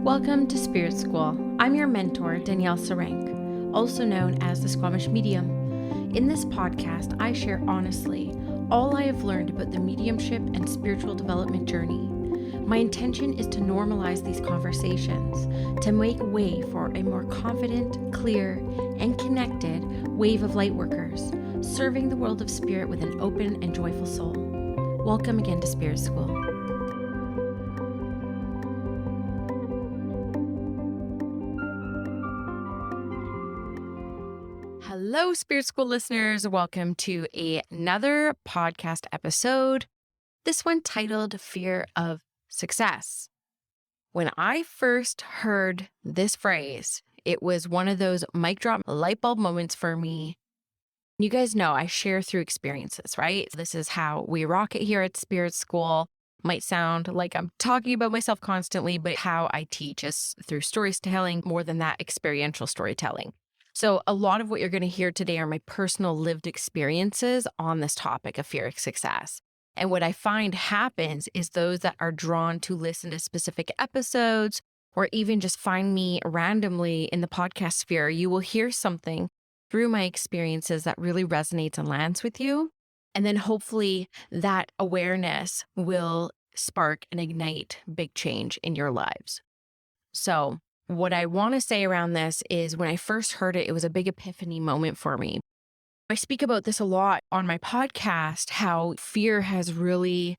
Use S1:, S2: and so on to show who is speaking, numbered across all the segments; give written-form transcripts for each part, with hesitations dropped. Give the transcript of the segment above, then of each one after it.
S1: Welcome to Spirit School. I'm your mentor, 𝗟𝗜𝗡𝗞𝗦, also known as the 𝗟𝗜𝗡𝗞𝗦 medium. In this podcast, I share honestly all I have learned about the mediumship and spiritual development journey. My intention is to normalize these conversations, to make way for a more confident, clear, and connected wave of lightworkers, serving the world of spirit with an open and joyful soul. Welcome again to Spirit School. Hello, Spirit School listeners. Welcome to another podcast episode. This one titled Fear of Success. When I first heard this phrase, it was one of those mic drop light bulb moments for me. You guys know I share through experiences, right? This is how we rock it here at Spirit School. Might sound like I'm talking about myself constantly, but how I teach is through storytelling, more than that, experiential storytelling. So a lot of what you're going to hear today are my personal lived experiences on this topic of fear of success. And what I find happens is those that are drawn to listen to specific episodes or even just find me randomly in the podcast sphere, you will hear something through my experiences that really resonates and lands with you. And then hopefully that awareness will spark and ignite big change in your lives. So what I want to say around this is when I first heard it, it was a big epiphany moment for me. I speak about this a lot on my podcast, how fear has really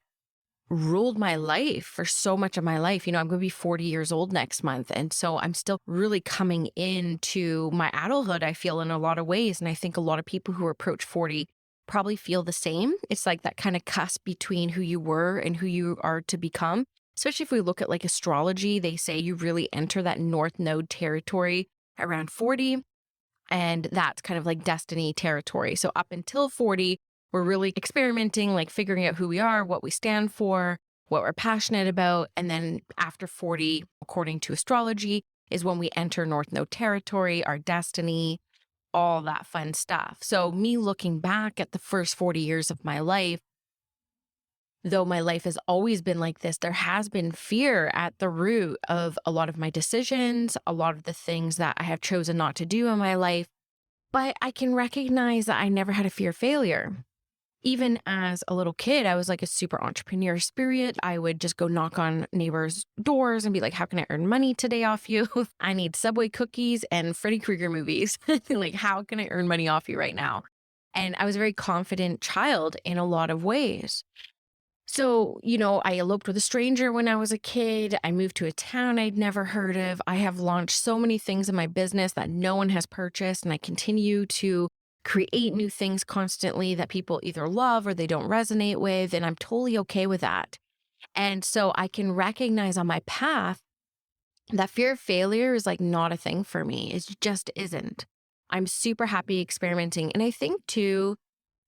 S1: ruled my life for so much of my life. You know, I'm going to be 40 years old next month. And so I'm still really coming into my adulthood, I feel, in a lot of ways. And I think a lot of people who approach 40 probably feel the same. It's like that kind of cusp between who you were and who you are to become. Especially if we look at like astrology, they say you really enter that North Node territory around 40. And that's kind of like destiny territory. So up until 40, we're really experimenting, like figuring out who we are, what we stand for, what we're passionate about. And then after 40, according to astrology, is when we enter North Node territory, our destiny, all that fun stuff. So me looking back at the first 40 years of my life, though my life has always been like this, there has been fear at the root of a lot of my decisions, a lot of the things that I have chosen not to do in my life. But I can recognize that I never had a fear of failure. Even as a little kid, I was like a super entrepreneur spirit. I would just go knock on neighbors' doors and be like, how can I earn money today off you? I need Subway cookies and Freddy Krueger movies. Like, how can I earn money off you right now? And I was a very confident child in a lot of ways. So, you know, I eloped with a stranger when I was a kid. I moved to a town I'd never heard of. I have launched so many things in my business that no one has purchased, and I continue to create new things constantly that people either love or they don't resonate with, and I'm totally okay with that. And so I can recognize on my path that fear of failure is like not a thing for me. It just isn't. I'm super happy experimenting. And I think too,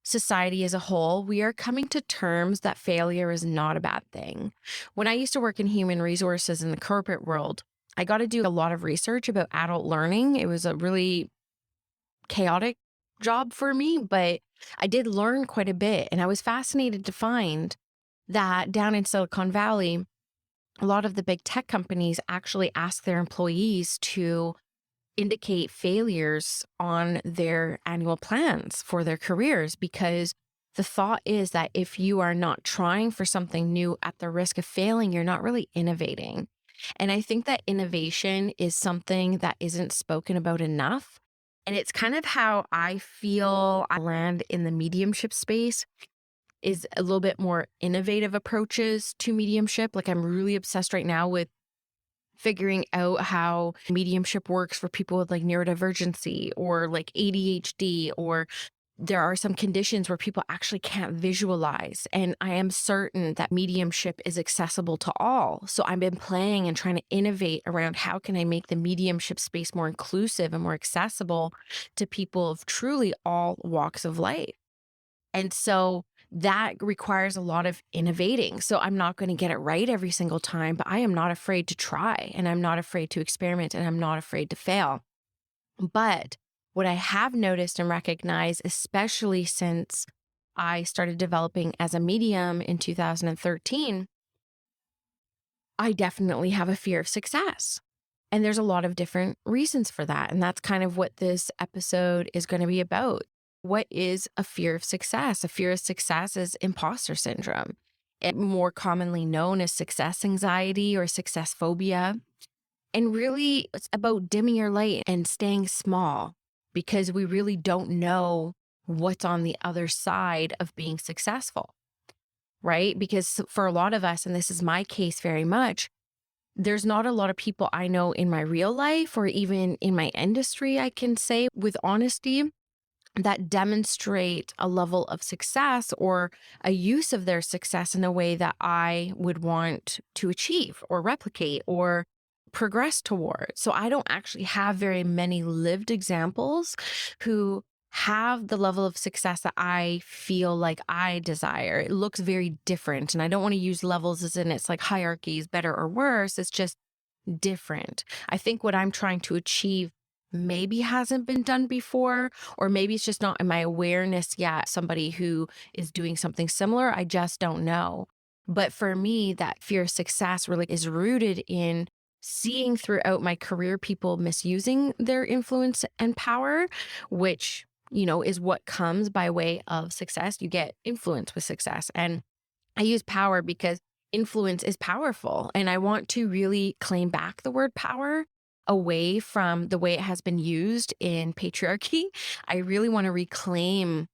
S1: society as a whole, we are coming to terms that failure is not a bad thing. When I used to work in human resources in the corporate world, I got to do a lot of research about adult learning. It was a really chaotic job for me, but I did learn quite a bit. And I was fascinated to find that down in Silicon Valley, a lot of the big tech companies actually ask their employees to indicate failures on their annual plans for their careers, because the thought is that if you are not trying for something new at the risk of failing, you're not really innovating. And I think that innovation is something that isn't spoken about enough. And it's kind of how I feel I land in the mediumship space, is a little bit more innovative approaches to mediumship. Like, I'm really obsessed right now with figuring out how mediumship works for people with like neurodivergency or like ADHD, or there are some conditions where people actually can't visualize. And I am certain that mediumship is accessible to all. So I've been playing and trying to innovate around how can I make the mediumship space more inclusive and more accessible to people of truly all walks of life. And so that requires a lot of innovating. So I'm not going to get it right every single time, but I am not afraid to try, and I'm not afraid to experiment, and I'm not afraid to fail. But what I have noticed and recognized, especially since I started developing as a medium in 2013, I definitely have a fear of success. And there's a lot of different reasons for that. And that's kind of what this episode is going to be about. What is a fear of success? A fear of success is imposter syndrome, and more commonly known as success anxiety or success phobia. And really, it's about dimming your light and staying small because we really don't know what's on the other side of being successful, right? Because for a lot of us, and this is my case very much, there's not a lot of people I know in my real life or even in my industry, I can say with honesty, that demonstrate a level of success or a use of their success in a way that I would want to achieve or replicate or progress toward. So I don't actually have very many lived examples who have the level of success that I feel like I desire. It looks very different. And I don't want to use levels as in it's like hierarchies, better or worse. It's just different. I think what I'm trying to achieve maybe hasn't been done before, or maybe it's just not in my awareness yet. Somebody who is doing something similar, I just don't know. But for me, that fear of success really is rooted in seeing throughout my career people misusing their influence and power, which, is what comes by way of success. You get influence with success. And I use power because influence is powerful. And I want to really claim back the word power away from the way it has been used in patriarchy. I really want to reclaim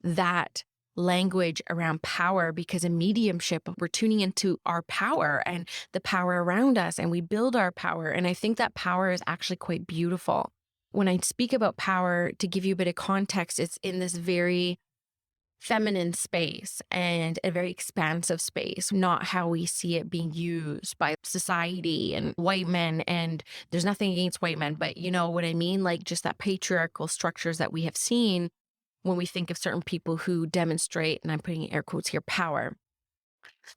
S1: that language around power because in mediumship, we're tuning into our power and the power around us, and we build our power. And I think that power is actually quite beautiful. When I speak about power, to give you a bit of context, it's in this very feminine space and a very expansive space, not how we see it being used by society and white men. And there's nothing against white men, but you know what I mean? Like just that patriarchal structures that we have seen when we think of certain people who demonstrate, and I'm putting air quotes here, power.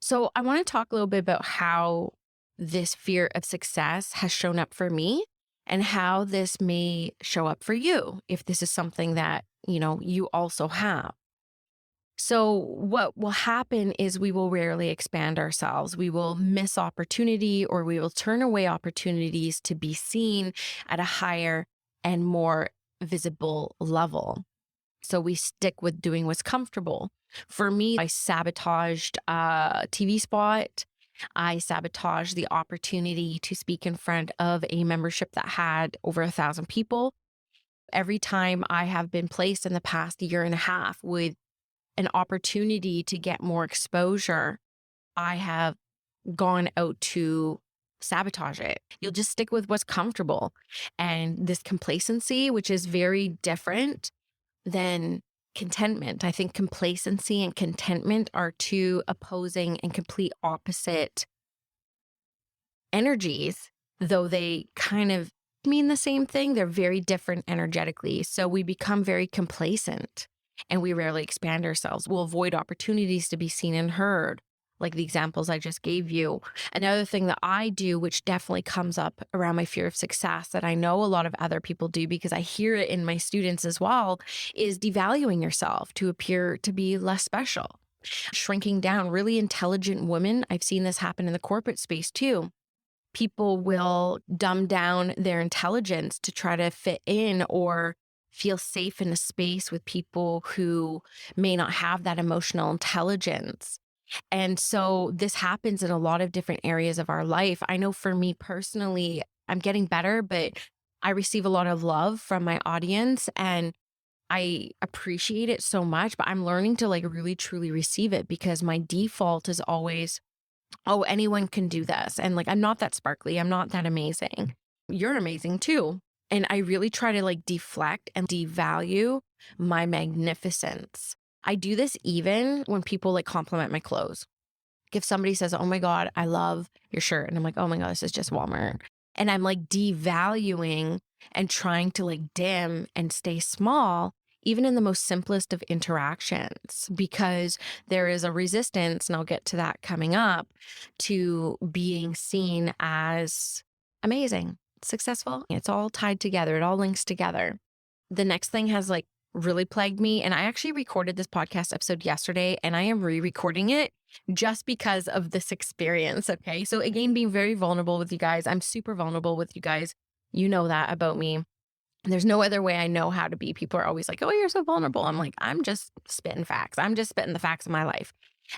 S1: So I want to talk a little bit about how this fear of success has shown up for me and how this may show up for you if this is something that, you also have. So what will happen is we will rarely expand ourselves. We will miss opportunity, or we will turn away opportunities to be seen at a higher and more visible level. So we stick with doing what's comfortable. For me, I sabotaged a TV spot. I sabotaged the opportunity to speak in front of a membership that had over 1,000 people. Every time I have been placed in the past year and a half with an opportunity to get more exposure, I have gone out to sabotage it. You'll just stick with what's comfortable. And this complacency, which is very different than contentment. I think complacency and contentment are two opposing and complete opposite energies, though they kind of mean the same thing. They're very different energetically. So we become very complacent and we rarely expand ourselves. We'll avoid opportunities to be seen and heard, like the examples I just gave you. Another thing that I do, which definitely comes up around my fear of success that I know a lot of other people do because I hear it in my students as well, is devaluing yourself to appear to be less special. Shrinking down. Really intelligent women, I've seen this happen in the corporate space too. People will dumb down their intelligence to try to fit in or feel safe in a space with people who may not have that emotional intelligence. And so this happens in a lot of different areas of our life. I know for me personally, I'm getting better, but I receive a lot of love from my audience and I appreciate it so much, but I'm learning to really truly receive it because my default is always, oh, anyone can do this. And I'm not that sparkly. I'm not that amazing. You're amazing too. And I really try to deflect and devalue my magnificence. I do this even when people compliment my clothes. If somebody says, oh my God, I love your shirt. And I'm like, oh my God, this is just Walmart. And I'm devaluing and trying to dim and stay small, even in the most simplest of interactions, because there is a resistance, and I'll get to that coming up, to being seen as amazing, successful. It's all tied together. It all links together. The next thing has really plagued me. And I actually recorded this podcast episode yesterday and I am re-recording it just because of this experience. Okay. So again, being very vulnerable with you guys. I'm super vulnerable with you guys. You know that about me. There's no other way I know how to be. People are always like, oh, you're so vulnerable. I'm like, I'm just spitting facts. I'm just spitting the facts of my life.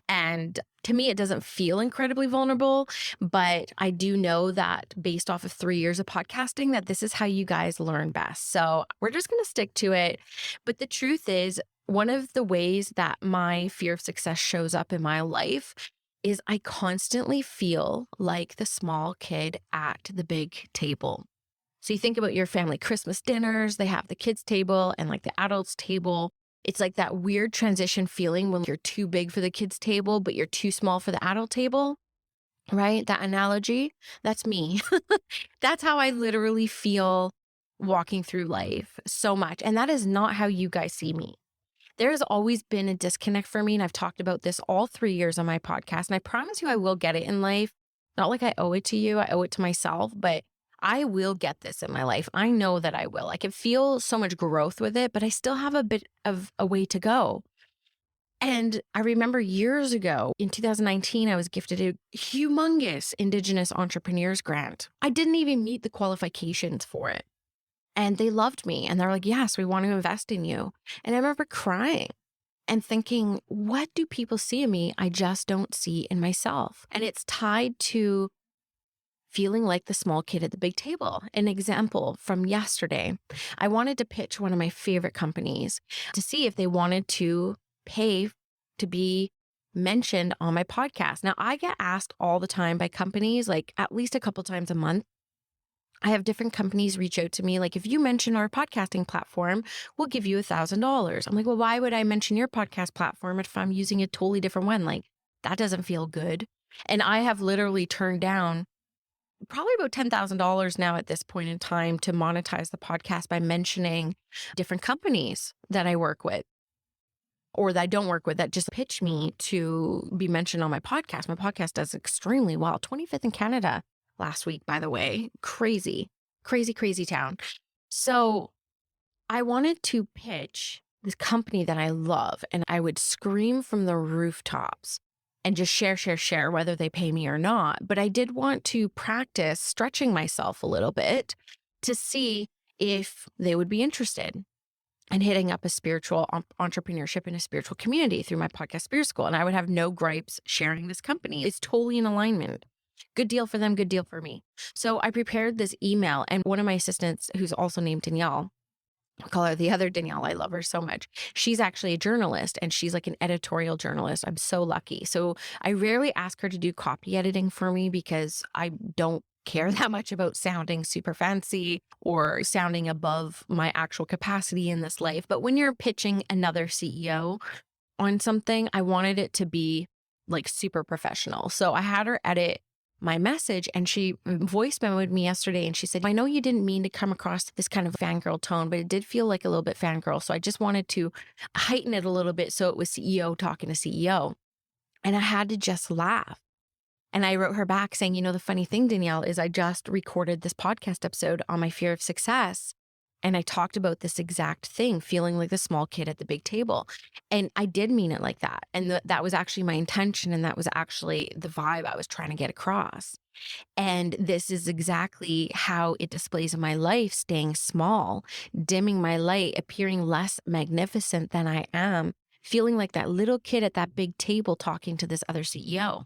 S1: And to me, it doesn't feel incredibly vulnerable, but I do know that based off of 3 years of podcasting, that this is how you guys learn best. So we're just going to stick to it. But the truth is, one of the ways that my fear of success shows up in my life is I constantly feel like the small kid at the big table. So you think about your family Christmas dinners, they have the kids' table and like the adults' table. It's like that weird transition feeling when you're too big for the kids' table, but you're too small for the adult table, right? That analogy, that's me. That's how I literally feel walking through life so much. And that is not how you guys see me. There has always been a disconnect for me. And I've talked about this all 3 years on my podcast. And I promise you, I will get it in life. Not like I owe it to you, I owe it to myself, but I will get this in my life. I know that I will. I can feel so much growth with it, but I still have a bit of a way to go. And I remember years ago in 2019, I was gifted a humongous Indigenous Entrepreneurs Grant. I didn't even meet the qualifications for it. And they loved me. And they're like, yes, we want to invest in you. And I remember crying and thinking, what do people see in me I just don't see in myself? And it's tied to feeling like the small kid at the big table. An example from yesterday, I wanted to pitch one of my favorite companies to see if they wanted to pay to be mentioned on my podcast. Now, I get asked all the time by companies, like at least a couple times a month. I have different companies reach out to me, like, if you mention our podcasting platform, we'll give you $1,000. I'm like, well, why would I mention your podcast platform if I'm using a totally different one? Like, that doesn't feel good. And I have literally turned down probably about $10,000 now at this point in time to monetize the podcast by mentioning different companies that I work with or that I don't work with that just pitch me to be mentioned on my podcast. My podcast does extremely well. 25th in Canada last week, by the way. Crazy, crazy, crazy town. So I wanted to pitch this company that I love, and I would scream from the rooftops and just share, whether they pay me or not. But I did want to practice stretching myself a little bit to see if they would be interested in hitting up a spiritual entrepreneurship in a spiritual community through my podcast, Spirit School. And I would have no gripes sharing this company. It's totally in alignment. Good deal for them, good deal for me. So I prepared this email, and one of my assistants, who's also named Danielle, I'll call her the other Danielle. I love her so much. She's actually a journalist, and she's like an editorial journalist. I'm so lucky. So I rarely ask her to do copy editing for me because I don't care that much about sounding super fancy or sounding above my actual capacity in this life. But when you're pitching another CEO on something, I wanted it to be like super professional. So I had her edit my message, and she voice memoed me yesterday, and she said, I know you didn't mean to come across this kind of fangirl tone, but it did feel like a little bit fangirl. So I just wanted to heighten it a little bit so it was CEO talking to CEO. And I had to just laugh. And I wrote her back saying, the funny thing, Danielle, is I just recorded this podcast episode on my fear of success. And I talked about this exact thing, feeling like the small kid at the big table. And I did mean it like that. And that was actually my intention. And that was actually the vibe I was trying to get across. And this is exactly how it displays in my life, staying small, dimming my light, appearing less magnificent than I am, feeling like that little kid at that big table talking to this other CEO.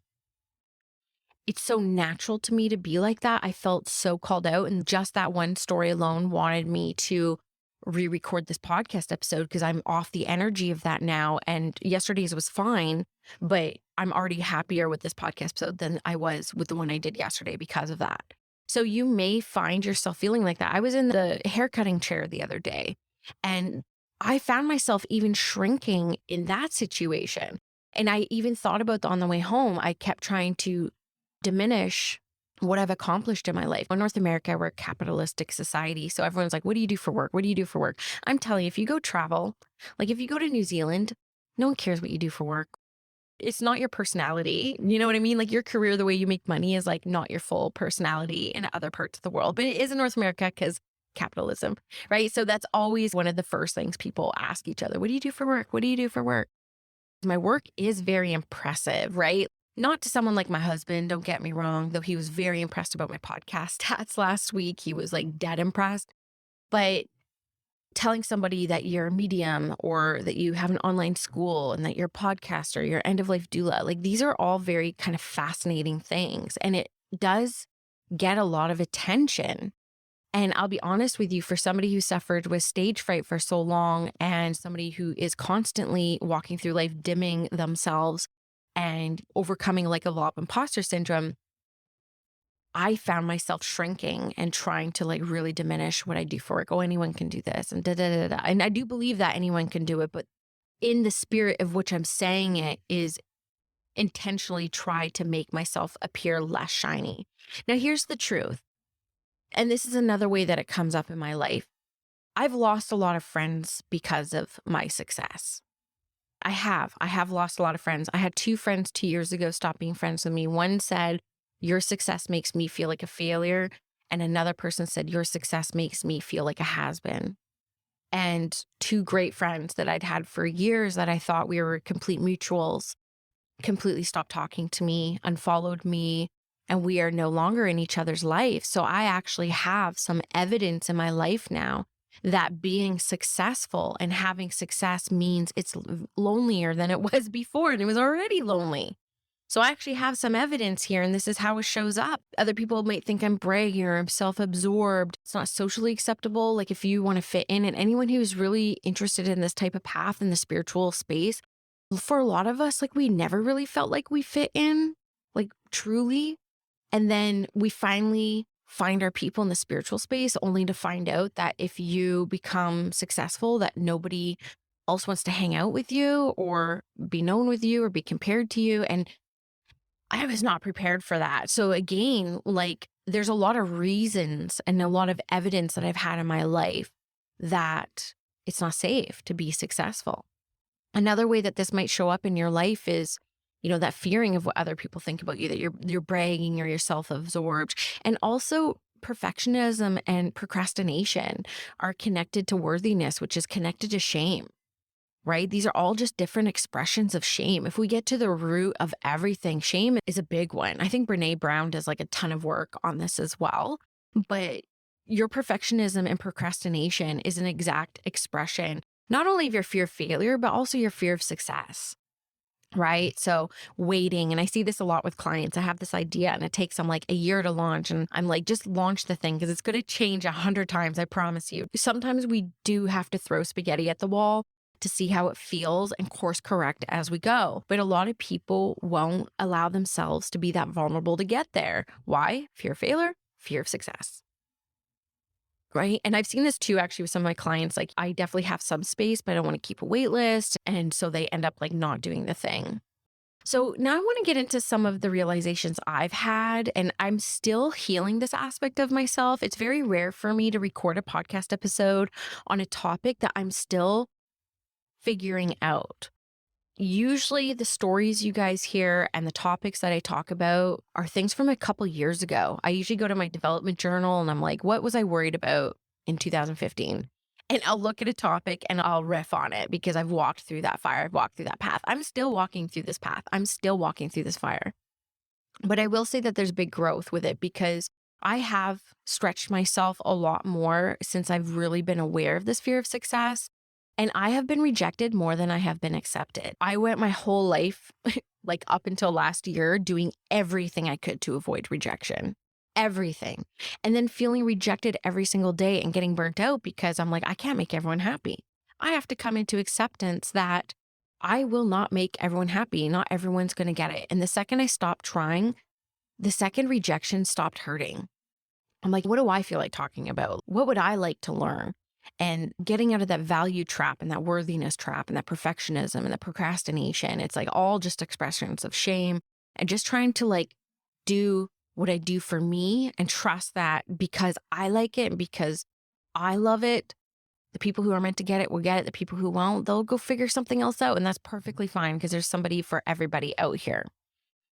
S1: It's so natural to me to be like that. I felt so called out, and just that one story alone wanted me to re-record this podcast episode because I'm off the energy of that now. And yesterday's was fine, but I'm already happier with this podcast episode than I was with the one I did yesterday because of that. So you may find yourself feeling like that. I was in the haircutting chair the other day, and I found myself even shrinking in that situation. And I even thought about on the way home, I kept trying to diminish what I've accomplished in my life. In North America, we're a capitalistic society. So everyone's like, what do you do for work? What do you do for work? I'm telling you, if you go travel, like if you go to New Zealand, no one cares what you do for work. It's not your personality. You know what I mean? Like your career, the way you make money is like not your full personality in other parts of the world. But it is in North America because capitalism, right? So that's always one of the first things people ask each other. What do you do for work? What do you do for work? My work is very impressive, right? Not to someone like my husband, don't get me wrong, though he was very impressed about my podcast stats last week. He was like dead impressed. But telling somebody that you're a medium or that you have an online school and that you're a podcaster, you're end of life doula, like these are all very kind of fascinating things. And it does get a lot of attention. And I'll be honest with you, for somebody who suffered with stage fright for so long and somebody who is constantly walking through life dimming themselves and overcoming like a lot of imposter syndrome, I found myself shrinking and trying to like really diminish what I do for work. Oh, anyone can do this and da da da da. And I do believe that anyone can do it, but in the spirit of which I'm saying it is intentionally try to make myself appear less shiny. Now, here's the truth. And this is another way that it comes up in my life. I've lost a lot of friends because of my success. I have lost a lot of friends. I had 2 friends 2 years ago stop being friends with me. One said, your success makes me feel like a failure. And another person said, your success makes me feel like a has-been. And 2 great friends that I'd had for years that I thought we were complete mutuals completely stopped talking to me, unfollowed me, and we are no longer in each other's life. So I actually have some evidence in my life now that being successful and having success means it's lonelier than it was before, and it was already lonely. So I actually have some evidence here, and this is how it shows up. Other people might think I'm bragging or I'm self-absorbed. It's not socially acceptable. Like if you want to fit in, and anyone who's really interested in this type of path in the spiritual space, for a lot of us, like we never really felt like we fit in, like truly. And then we finally find our people in the spiritual space, only to find out that if you become successful, that nobody else wants to hang out with you or be known with you or be compared to you. And I was not prepared for that. So again, like there's a lot of reasons and a lot of evidence that I've had in my life that it's not safe to be successful. Another way that this might show up in your life is, that fearing of what other people think about you, that you're bragging or you're self-absorbed. And also perfectionism and procrastination are connected to worthiness, which is connected to shame, right? These are all just different expressions of shame. If we get to the root of everything, shame is a big one. I think Brene Brown does like a ton of work on this as well. But your perfectionism and procrastination is an exact expression, not only of your fear of failure, but also your fear of success, right? So waiting, and I see this a lot with clients. I have this idea and it takes them like a year to launch. And I'm like, just launch the thing because it's going to change 100 times. I promise you. Sometimes we do have to throw spaghetti at the wall to see how it feels and course correct as we go. But a lot of people won't allow themselves to be that vulnerable to get there. Why? Fear of failure, fear of success. Right. And I've seen this too, actually, with some of my clients. Like, I definitely have some space, but I don't want to keep a wait list. And so they end up like not doing the thing. So now I want to get into some of the realizations I've had, and I'm still healing this aspect of myself. It's very rare for me to record a podcast episode on a topic that I'm still figuring out. Usually the stories you guys hear and the topics that I talk about are things from a couple years ago. I usually go to my development journal and I'm like, what was I worried about in 2015? And I'll look at a topic and I'll riff on it because I've walked through that fire. I've walked through that path. I'm still walking through this path. I'm still walking through this fire. But I will say that there's big growth with it because I have stretched myself a lot more since I've really been aware of this fear of success. And I have been rejected more than I have been accepted. I went my whole life, like up until last year, doing everything I could to avoid rejection. Everything. And then feeling rejected every single day and getting burnt out because I'm like, I can't make everyone happy. I have to come into acceptance that I will not make everyone happy. Not everyone's going to get it. And the second I stopped trying, the second rejection stopped hurting. I'm like, what do I feel like talking about? What would I like to learn? And getting out of that value trap and that worthiness trap and that perfectionism and that procrastination, it's like all just expressions of shame and just trying to like do what I do for me and trust that because I like it and because I love it, the people who are meant to get it will get it. The people who won't, they'll go figure something else out. And that's perfectly fine because there's somebody for everybody out here.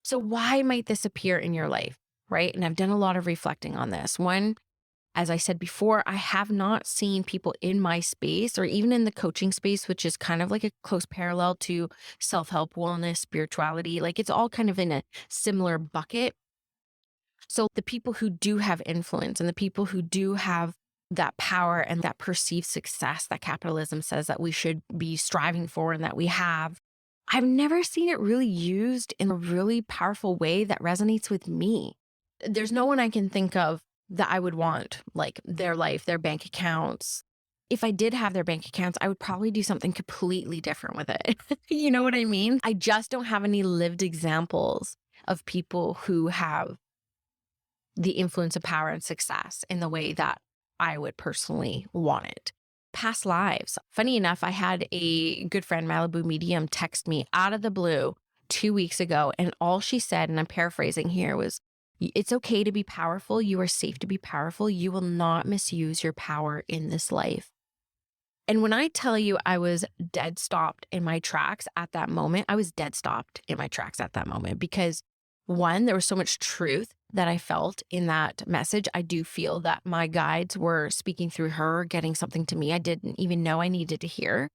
S1: So why might this appear in your life, right? And I've done a lot of reflecting on this. One, As I said before, I have not seen people in my space or even in the coaching space, which is kind of like a close parallel to self-help, wellness, spirituality. Like it's all kind of in a similar bucket. So the people who do have influence and the people who do have that power and that perceived success that capitalism says that we should be striving for and that we have, I've never seen it really used in a really powerful way that resonates with me. There's no one I can think of that I would want, like their life, their bank accounts. If I did have their bank accounts, I would probably do something completely different with it. You know what I mean? I just don't have any lived examples of people who have the influence of power and success in the way that I would personally want it. Past lives. Funny enough, I had a good friend, Malibu Medium, text me out of the blue 2 weeks ago. And all she said, and I'm paraphrasing here, was, it's okay to be powerful. You are safe to be powerful. You will not misuse your power in this life. And when I tell you I was dead stopped in my tracks at that moment, I was dead stopped in my tracks at that moment because one, there was so much truth that I felt in that message. I do feel that my guides were speaking through her, getting something to me I didn't even know I needed to hear.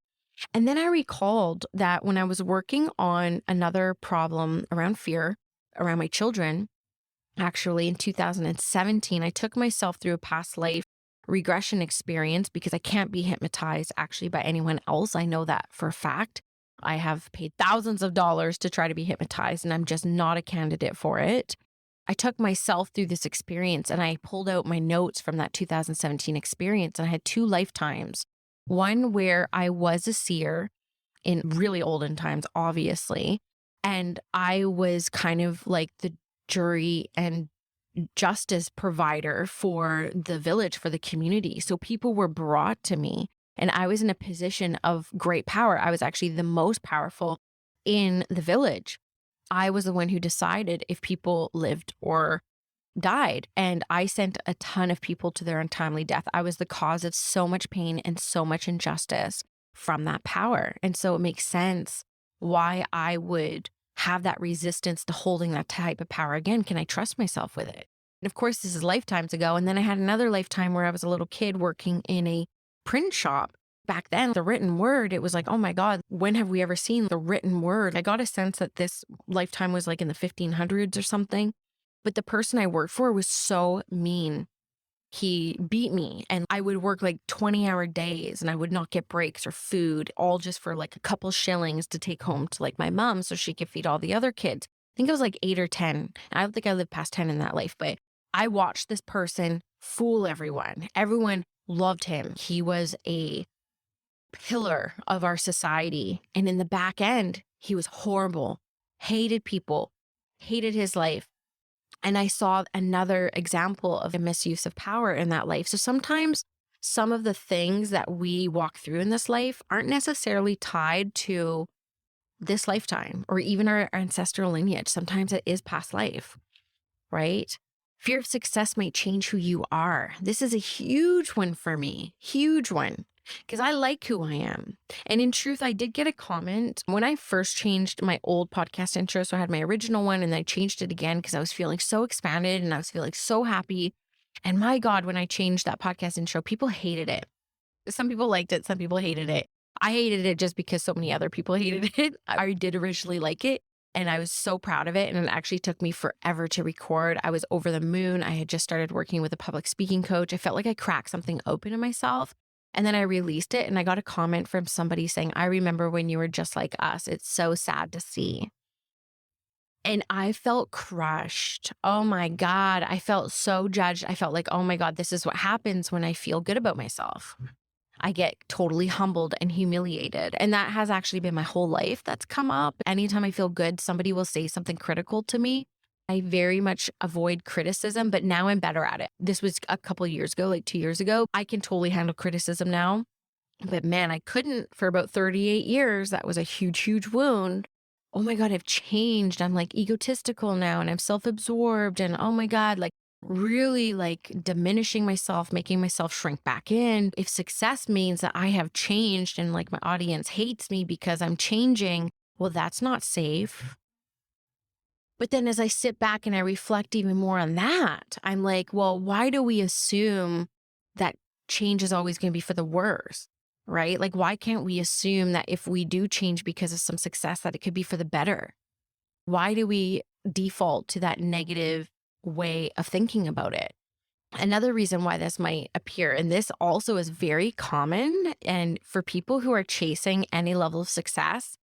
S1: And then I recalled that when I was working on another problem around fear, around my children, actually in 2017, I took myself through a past life regression experience because I can't be hypnotized actually by anyone else. I know that for a fact. I have paid thousands of dollars to try to be hypnotized, and I'm just not a candidate for it. I took myself through this experience and I pulled out my notes from that 2017 experience, and I had 2 lifetimes. One where I was a seer in really olden times, obviously, and I was kind of like the jury and justice provider for the village, for the community. So people were brought to me. And I was in a position of great power. I was actually the most powerful in the village. I was the one who decided if people lived or died. And I sent a ton of people to their untimely death. I was the cause of so much pain and so much injustice from that power. And so it makes sense why I would have that resistance to holding that type of power again. Can I trust myself with it? And of course, this is lifetimes ago. And then I had another lifetime where I was a little kid working in a print shop. Back then, the written word, it was like, oh my God, when have we ever seen the written word? I got a sense that this lifetime was like in the 1500s or something. But the person I worked for was so mean. He beat me and I would work like 20-hour days and I would not get breaks or food, all just for like a couple shillings to take home to like my mom so she could feed all the other kids. I think I was like 8 or 10. I don't think I lived past 10 in that life, but I watched this person fool everyone. Everyone loved him. He was a pillar of our society. And in the back end, he was horrible, hated people, hated his life. And I saw another example of a misuse of power in that life. So sometimes some of the things that we walk through in this life aren't necessarily tied to this lifetime or even our ancestral lineage. Sometimes it is past life, right? Fear of success might change who you are. This is a huge one for me, huge one, because I like who I am. And in truth, I did get a comment when I first changed my old podcast intro. So I had my original one and I changed it again because I was feeling so expanded and I was feeling so happy. And my God, when I changed that podcast intro, people hated it. Some people liked it. Some people hated it. I hated it just because so many other people hated it. I did originally like it. And I was so proud of it. And it actually took me forever to record. I was over the moon. I had just started working with a public speaking coach. I felt like I cracked something open in myself. And then I released it and I got a comment from somebody saying, I remember when you were just like us. It's so sad to see. And I felt crushed. Oh my God. I felt so judged. I felt like, oh my God, this is what happens when I feel good about myself. I get totally humbled and humiliated. And that has actually been my whole life that's come up. Anytime I feel good, somebody will say something critical to me. I very much avoid criticism, but now I'm better at it. This was a couple of years ago, like 2 years ago. I can totally handle criticism now. But man, I couldn't for about 38 years. That was a huge, huge wound. Oh my God, I've changed. I'm like egotistical now and I'm self-absorbed. And oh my God, like really like diminishing myself, making myself shrink back in. If success means that I have changed and like my audience hates me because I'm changing, well, that's not safe. But then as I sit back and I reflect even more on that, I'm like, well, why do we assume that change is always going to be for the worse, right? Like, why can't we assume that if we do change because of some success, that it could be for the better? Why do we default to that negative way of thinking about it? Another reason why this might appear, and this also is very common, and for people who are chasing any level of success,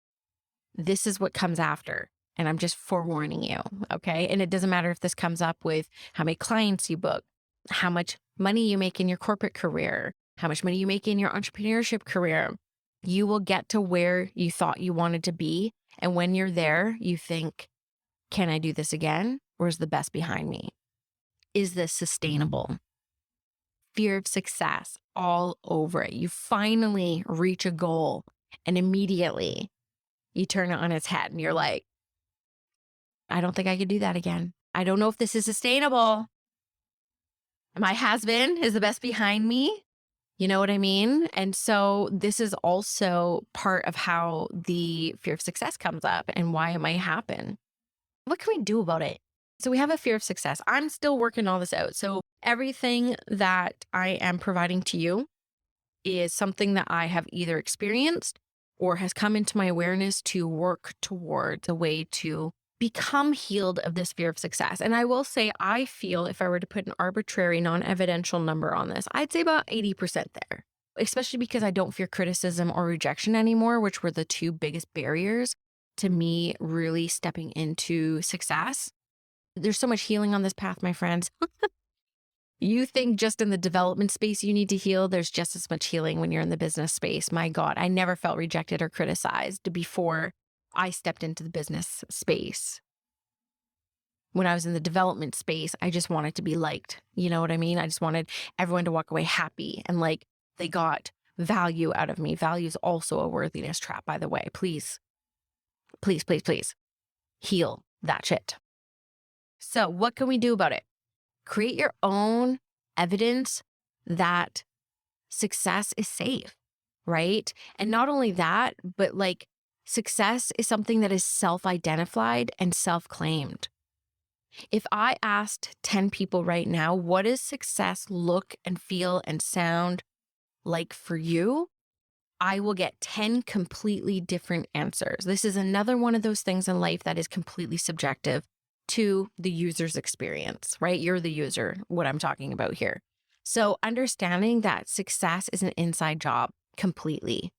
S1: this is what comes after. And I'm just forewarning you, okay? And it doesn't matter if this comes up with how many clients you book, how much money you make in your corporate career, how much money you make in your entrepreneurship career. You will get to where you thought you wanted to be. And when you're there, you think, can I do this again? Or is the best behind me? Is this sustainable? Fear of success all over it. You finally reach a goal and immediately you turn it on its head and you're like, I don't think I could do that again. I don't know if this is sustainable. My husband is the best behind me. You know what I mean? And so this is also part of how the fear of success comes up and why it might happen. What can we do about it? So we have a fear of success. I'm still working all this out. So everything that I am providing to you is something that I have either experienced or has come into my awareness to work towards a way to become healed of this fear of success. And I will say, I feel if I were to put an arbitrary, non-evidential number on this, I'd say about 80% there, especially because I don't fear criticism or rejection anymore, which were the two biggest barriers to me really stepping into success. There's so much healing on this path, my friends. You think just in the development space you need to heal, there's just as much healing when you're in the business space. My God, I never felt rejected or criticized before I stepped into the business space. When I was in the development space, I just wanted to be liked. You know what I mean? I just wanted everyone to walk away happy and like they got value out of me. Value is also a worthiness trap, by the way. Please, please, please, please heal that shit. So what can we do about it? Create your own evidence that success is safe, right? And not only that, but like success is something that is self-identified and self-claimed. If I asked 10 people right now, what does success look and feel and sound like for you? I will get 10 completely different answers. This is another one of those things in life that is completely subjective to the user's experience, right? You're the user, what I'm talking about here. So understanding that success is an inside job completely.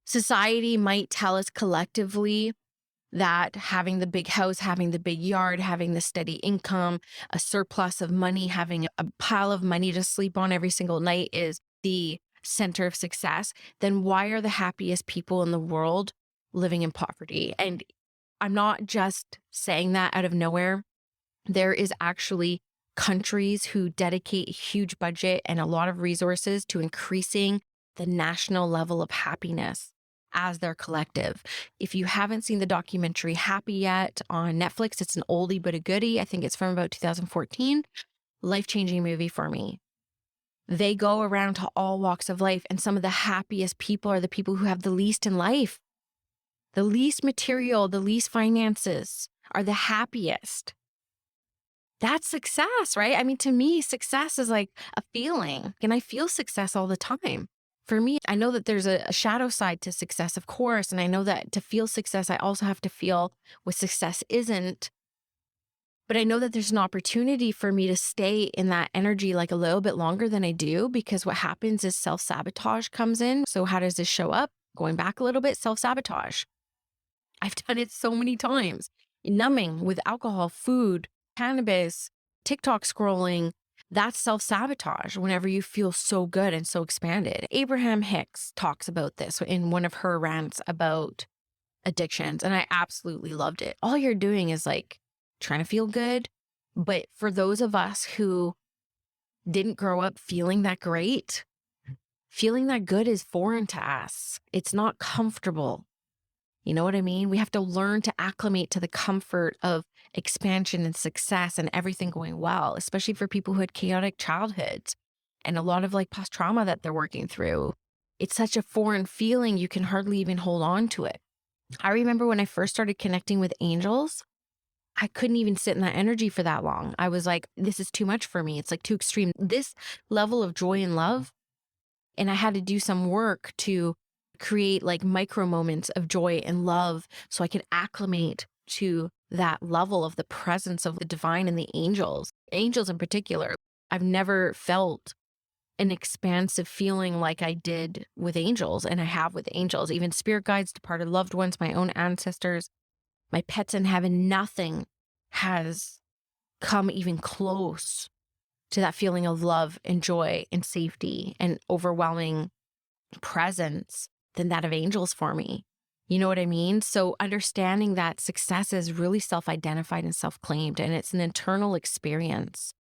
S1: Society might tell us collectively that having the big house, having the big yard, having the steady income, a surplus of money, having a pile of money to sleep on every single night is the center of success. Then why are the happiest people in the world living in poverty? And I'm not just saying that out of nowhere. There is actually countries who dedicate a huge budget and a lot of resources to increasing the national level of happiness as their collective. If you haven't seen the documentary Happy yet on Netflix, it's an oldie but a goodie. I think it's from about 2014. Life-changing movie for me. They go around to all walks of life, and some of the happiest people are the people who have the least in life. The least material, the least finances are the happiest. That's success, right? I mean, to me, success is like a feeling, and I feel success all the time. For me, I know that there's a shadow side to success, of course, and I know that to feel success, I also have to feel what success isn't. But I know that there's an opportunity for me to stay in that energy like a little bit longer than I do, because what happens is self-sabotage comes in. So how does this show up? Going back a little bit, self-sabotage. I've done it so many times. Numbing with alcohol, food, cannabis, TikTok scrolling. That's self-sabotage whenever you feel so good and so expanded. Abraham Hicks talks about this in one of her rants about addictions, and I absolutely loved it. All you're doing is like trying to feel good. But for those of us who didn't grow up feeling that great, feeling that good is foreign to us. It's not comfortable. You know what I mean? We have to learn to acclimate to the comfort of expansion and success and everything going well, especially for people who had chaotic childhoods and a lot of like past trauma that they're working through. It's such a foreign feeling, you can hardly even hold on to it. I remember when I first started connecting with angels, I couldn't even sit in that energy for that long. I was like, this is too much for me. It's like too extreme. This level of joy and love. And I had to do some work to create like micro moments of joy and love so I could acclimate to that level of the presence of the divine and the angels in particular. I've never felt an expansive feeling like I did with angels, and I have with angels, even spirit guides, departed loved ones, my own ancestors, my pets in heaven. Nothing has come even close to that feeling of love and joy and safety and overwhelming presence than that of angels for me. You know what I mean? So understanding that success is really self-identified and self-claimed, and it's an internal experience.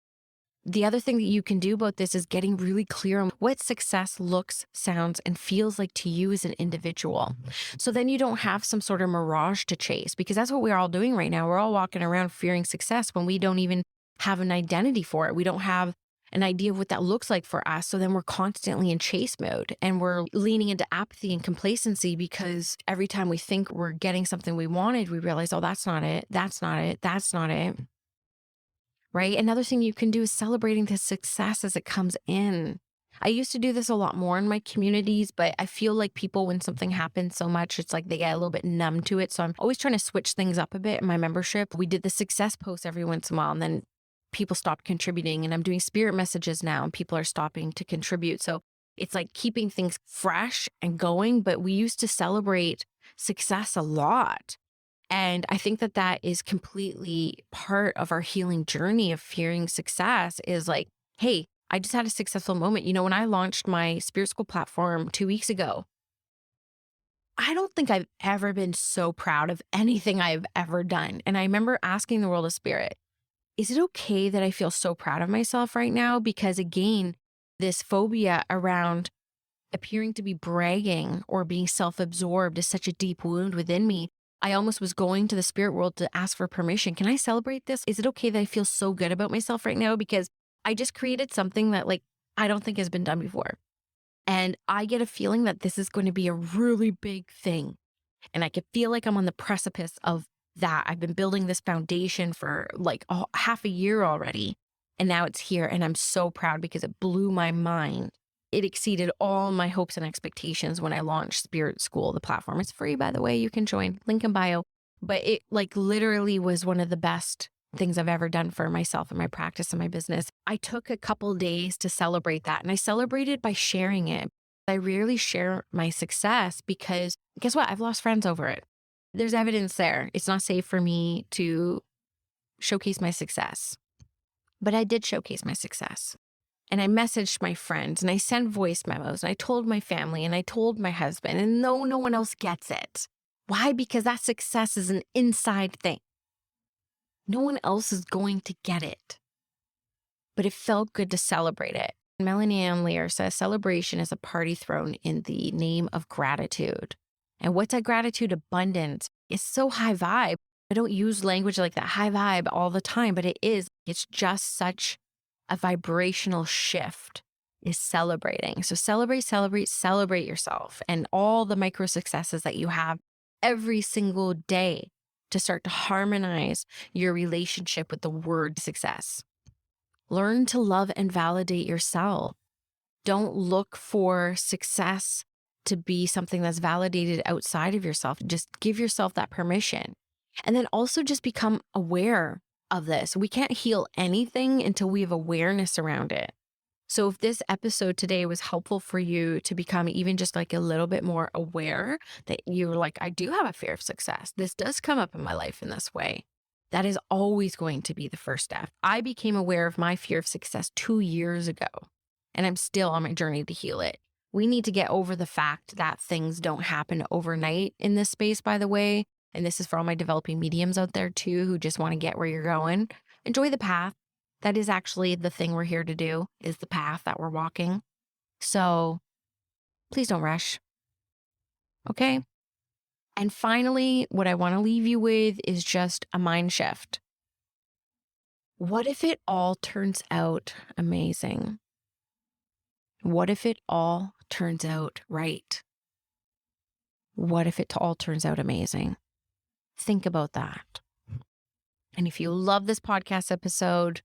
S1: The other thing that you can do about this is getting really clear on what success looks, sounds, and feels like to you as an individual. So then you don't have some sort of mirage to chase, because that's what we're all doing right now. We're all walking around fearing success when we don't even have an identity for it. We don't have an idea of what that looks like for us. So then we're constantly in chase mode, and we're leaning into apathy and complacency because every time we think we're getting something we wanted, we realize, oh, that's not it. That's not it. That's not it. Right? Another thing you can do is celebrating the success as it comes in. I used to do this a lot more in my communities, but I feel like people, when something happens so much, it's like they get a little bit numb to it. So I'm always trying to switch things up a bit in my membership. We did the success posts every once in a while, and then people stopped contributing, and I'm doing spirit messages now and people are stopping to contribute. So it's like keeping things fresh and going, but we used to celebrate success a lot. And I think that that is completely part of our healing journey of fearing success is like, hey, I just had a successful moment. You know, when I launched my spirit school platform 2 weeks ago, I don't think I've ever been so proud of anything I've ever done. And I remember asking the world of spirit, is it okay that I feel so proud of myself right now? Because again, this phobia around appearing to be bragging or being self-absorbed is such a deep wound within me. I almost was going to the spirit world to ask for permission. Can I celebrate this? Is it okay that I feel so good about myself right now? Because I just created something that like, I don't think has been done before. And I get a feeling that this is going to be a really big thing. And I could feel like I'm on the precipice of that. I've been building this foundation for like half a year already. And now it's here. And I'm so proud because it blew my mind. It exceeded all my hopes and expectations when I launched Spirit School, the platform. It's free, by the way. You can join, link in bio. But it like literally was one of the best things I've ever done for myself and my practice and my business. I took a couple days to celebrate that, and I celebrated by sharing it. I rarely share my success because guess what? I've lost friends over it. There's evidence there. It's not safe for me to showcase my success, but I did showcase my success. And I messaged my friends and I sent voice memos and I told my family and I told my husband, and no one else gets it. Why? Because that success is an inside thing. No one else is going to get it, but it felt good to celebrate it. Melanie Ann Lear says celebration is a party thrown in the name of gratitude. And what's that gratitude? Abundance. It's so high vibe. I don't use language like that high vibe all the time, but it is. It's just such a vibrational shift is celebrating. So celebrate yourself and all the micro successes that you have every single day to start to harmonize your relationship with the word success. Learn to love and validate yourself. Don't look for success to be something that's validated outside of yourself. Just give yourself that permission. And then also just become aware of this. We can't heal anything until we have awareness around it. So if this episode today was helpful for you to become even just like a little bit more aware that you're like, I do have a fear of success. This does come up in my life in this way. That is always going to be the first step. I became aware of my fear of success 2 years ago, and I'm still on my journey to heal it. We need to get over the fact that things don't happen overnight in this space, by the way. And this is for all my developing mediums out there too, who just want to get where you're going. Enjoy the path. That is actually the thing we're here to do, is the path that we're walking. So please don't rush. Okay? And finally, what I want to leave you with is just a mind shift. What if it all turns out amazing? What if it all turns out right? What if it all turns out amazing? Think about that. And if you love this podcast episode,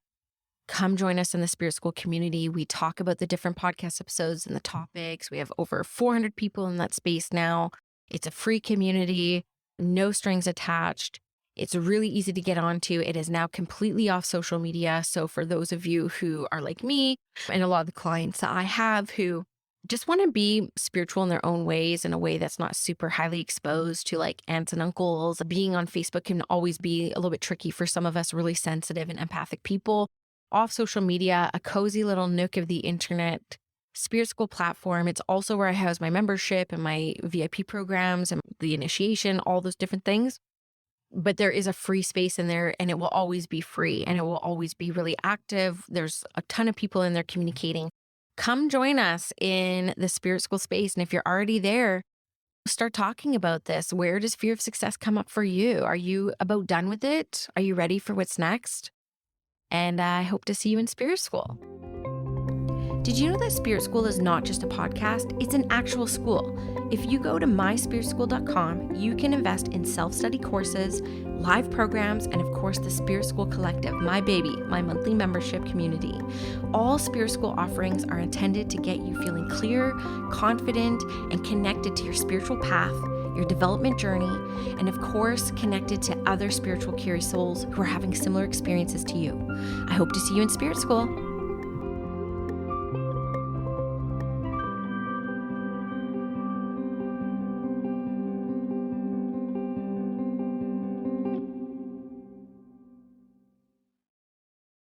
S1: come join us in the Spirit School community. We talk about the different podcast episodes and the topics. We have over 400 people in that space now. It's a free community, no strings attached. It's really easy to get onto. It is now completely off social media. So for those of you who are like me and a lot of the clients that I have who just want to be spiritual in their own ways, in a way that's not super highly exposed to like aunts and uncles, being on Facebook can always be a little bit tricky for some of us really sensitive and empathic people. Off social media, a cozy little nook of the internet, Spirit School platform. It's also where I house my membership and my VIP programs and the initiation, all those different things. But there is a free space in there, and it will always be free, and it will always be really active. There's a ton of people in there communicating. Come join us in the Spirit School space. And if you're already there, start talking about this. Where does fear of success come up for you? Are you about done with it? Are you ready for what's next? And I hope to see you in Spirit School. Did you know that Spirit School is not just a podcast? It's an actual school. If you go to myspiritschool.com, you can invest in self-study courses, live programs, and of course the Spirit School Collective, my baby, my monthly membership community. All Spirit School offerings are intended to get you feeling clear, confident, and connected to your spiritual path, your development journey, and of course, connected to other spiritual curious souls who are having similar experiences to you. I hope to see you in Spirit School.